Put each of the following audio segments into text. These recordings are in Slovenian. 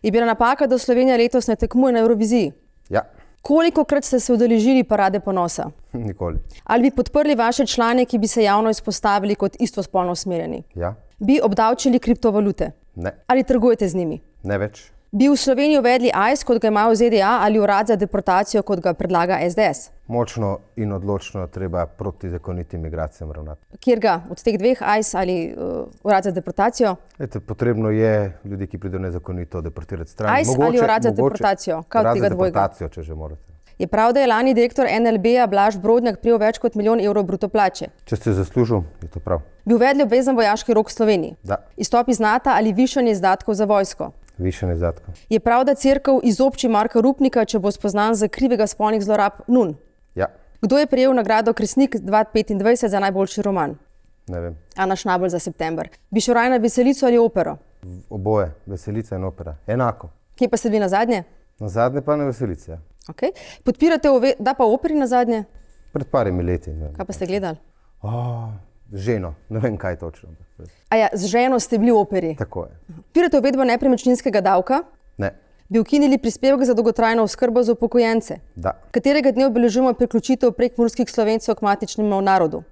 Je bila napaka, da Slovenija letos ne tekmuje na Evroviziji? Ja, Kolikokrat ste se udeležili parade ponosa? nikoli. Ali bi podprli vaše člane, ki bi se javno izpostavili kot istospolno usmerjeni? Ja, Bi obdavčili kriptovalute? ne, Ali trgujete z njimi? ne več. Bi v Sloveniji uvedli ICE, kot ga imajo v ZDA, ali urad za deportacijo, kot ga predlaga SDS? Močno in odločno treba proti zakonitim migracijam ravnati. Kjer ga? Od teh dveh, ICE ali urad za deportacijo? Potrebno je ljudi, ki pridejo nezakonito, deportirati stran. ICE ali urad za deportacijo? Kaj od Urad tega za dvojega? deportacijo, če že morate. Je prav, da je lani direktor NLB-ja Blaž Brodnjak prijel več kot 1 milijon evrov bruto plače? Če ste zaslužil, je to prav. Bi uvedli obvezen vojaški rok v Sloveniji? Da, Izstop iz NATO ali višanje izdatkov za vojsko? višanje izdatkov. Je prav, da cerkev izobči Marka Rupnika, če bo spoznan za krivega spolnih zlorab NUN? Ja, Kdo je prejel nagrado Kresnik 2025 za najboljši roman? ne vem. Ana Šnabel za september. Bi šel raje na veselico ali opero? Oboje, veselica in opera. Enako. Kje pa ste bili nazadnje? Na zadnje pa na veselici. Ja. Okay. Podpirate da pa operi nazadnje? Pred parimi leti. Ne vem. Kaj pa ste gledali? Ženo, ne vem kaj točno. A ja, z ženo ste bili v operi. Tako je. Podpirate uvedbo nepremičninskega davka? Ne, Bi ukinili prispevek za dolgotrajno oskrbo za upokojence? da. Katerega dne obeležujemo priključitev prekmurskih Slovencev k matičnemu narodu?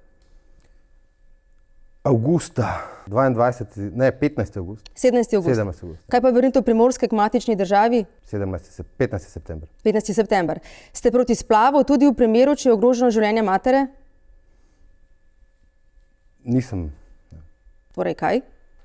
Avgusta, 15. avgust, 17. avgust. 17. avgust, Kaj pa vrnitev Primorske k matični državi? 15. september. 15. september. Ste proti splavu tudi v primeru, če je ogroženo življenje matere? Nisem. Torej kaj?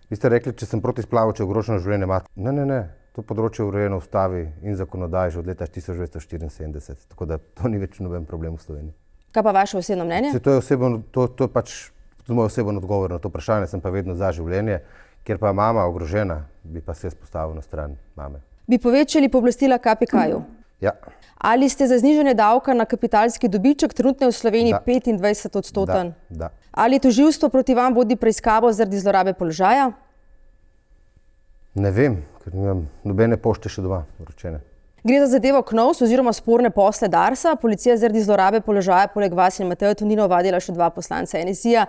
Vi ste rekli, če sem proti splavu, če je ogroženo življenje matere. Ne. To področje je urejeno v ustavi in zakonodaji že od leta 1974. Tako da to ni več noben problem v Sloveniji. Kaj pa vaše osebno mnenje? To je pač moj oseben odgovor na to vprašanje, sem pa vedno za življenje, ker pa je mama ogrožena, bi pa se postavil na stran mame. Bi povečali pooblastila KPK-ju? Ja, Ali ste za znižanje davka na kapitalski dobiček, trenutno je v Sloveniji Da. 25%? da. Ali tožilstvo proti vam vodi preiskavo zaradi zlorabe položaja? Ne vem, ker nimam nobene pošte še doma vročene. Gre za zadevo KNOVS oziroma sporne posle Darsa. Policija zaradi zlorabe položaja poleg vas in Mateja Tonina ovadila še 2 poslanca NSI-ja.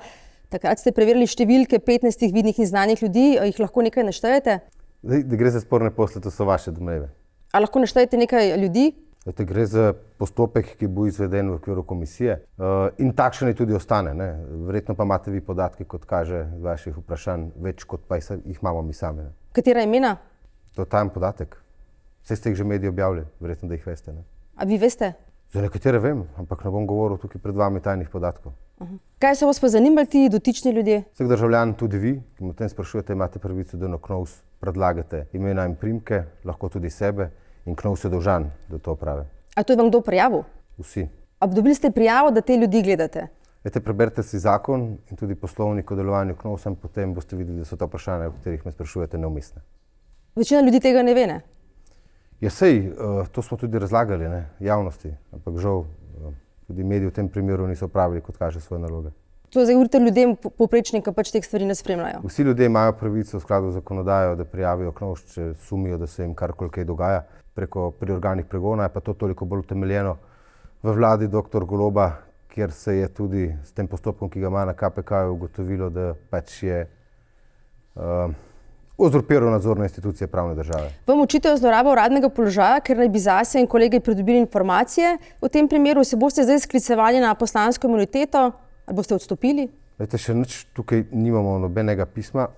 Takrat ste preverili številke 15 vidnih in znanih ljudi, jih lahko nekaj naštejete? Da gre za sporne posle, to so vaše domneve. A lahko naštejete nekaj ljudi? Gre za postopek, ki bo izveden v okviru komisije in takšen je tudi ostane. Ne? Verjetno pa imate vi podatke, kot kaže z vaših vprašanj, več kot pa jih imamo mi sami. Ne? Katera imena? To je tajen podatek. Vse ste jih že mediji objavili, verjetno da jih veste. Ne? A vi veste? Za nekatere vem, ampak ne bom govoril tukaj pred vami tajnih podatkov. Kaj so vas pa zanimali ti dotični ljudje? Vsak državljan, tudi vi, ki me o tem sprašujete, imate pravico, da na KNOVS predlagate imena in priimke, lahko tudi sebe, in KNOVS je dolžan, da to opravi. A to je vam kdo prijavil? Vsi. A dobili ste prijavo, da te ljudi gledate? Preberite si zakon in tudi poslovnik o delovanju KNOVS-a in potem boste videli, da so to vprašanja, o katerih me sprašujete, neumestne. Večina ljudi tega ne ve, ne? Ja, sej, to smo tudi razlagali, ne, javnosti, ampak žal tudi mediji v tem primeru niso opravili, kot kaže, svoje naloge. To zdaj govorite ljudem povprečnim, ki pač teh stvari ne spremljajo. Vsi ljudje imajo pravico v skladu z zakonodajo, da prijavijo KNOVS, če sumijo, da se jim karkoli kaj dogaja. Pri organih pregona je pa to toliko bolj utemeljeno v vladi dr. Goloba, kjer se je tudi s tem postopkom, ki ga ima na KPK, ugotovilo, da pač je uzurpiral nadzorne institucije pravne države. Vam očitajo zlorabo uradnega položaja, ker naj bi zase in kolegi pridobili informacije. V tem primeru se boste zdaj sklicevali na poslansko imuniteto ali boste odstopili? Še nič tukaj nimamo nobenega pisma.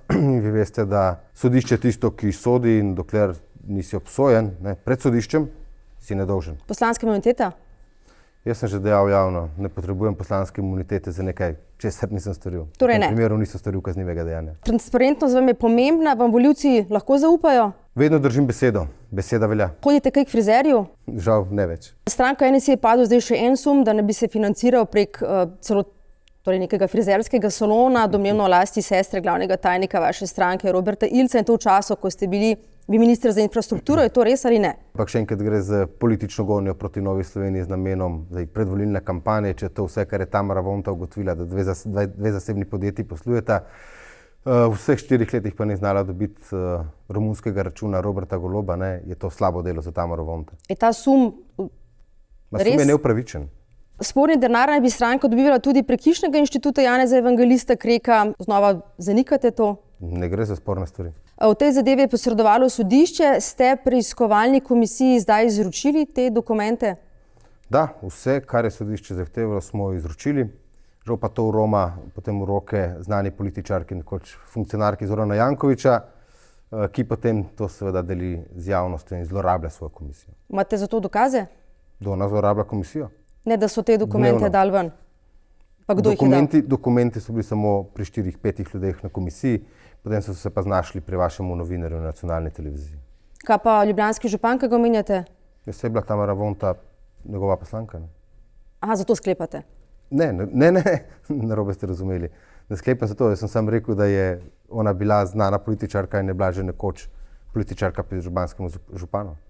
Vi veste, da sodišče je tisto, ki sodi in dokler nisi obsojen, ne, pred sodiščem, si nedolžen. Poslanska imuniteta? Jaz sem že dejal javno, ne potrebujem poslanske imunitete za nekaj, česar nisem storil. Torej ne. V tem primeru nisem storil kaznivega dejanja. Transparentnost vam je pomembna, vam volivci lahko zaupajo? Vedno držim besedo, beseda velja. Hodite kaj k frizerju? Žal ne več. Stranka NSI je padel zdaj še en sum, da ne bi se financiral prek nekega frizerskega salona, domnevno v lasti sestre glavnega tajnika vaše stranke Roberta Ilca, in to v času, ko ste bili vi minister za infrastrukturo. Je to res ali ne? Ampak še enkrat gre za politično gonjo proti Novi Sloveniji z namenom predvolilne kampanje, če to vse, kar je Tamara Vonta ugotovila, da dve zasebni podjetji poslujeta. V vseh 4 letih pa ni znala dobiti romunskega računa Roberta Goloba, ne, je to slabo delo za Tamaro Vonta. Je ta sum Sum je neupravičen. Sporni denar naj bi stranka dobivala tudi prek hišnega inštituta Janeza Evangelista Kreka. Znova zanikate to? Ne gre za sporne stvari. V tej zadevi je posredovalo sodišče. Ste preiskovalni komisiji zdaj izročili te dokumente? Da, vse, kar je sodišče zahtevalo, smo izročili. Žal pa to roma potem v roke znani političarki, nekoč funkcionarki Zorana Jankovića, ki potem to seveda deli z javnostjo in zlorablja svojo komisijo. Imate za to dokaze? Kdo ona zlorablja komisijo? Ne, da so te dokumente dali ven. Pa kdo jih je dal? Dokumenti so bili samo pri 4-5 ljudeh na komisiji, potem so se pa znašli pri vašemu novinarju na nacionalni televiziji. Kaj pa ljubljanski župan, ki ga omenjate? Jaz je bila Tamara Vonta njegova poslanka. Ne? Aha, zato sklepate? Ne, narobe ste razumeli. Ne sklepam zato, jaz sem sam rekel, da je ona bila znana političarka in je bila že nekoč političarka pri ljubljanskem županu.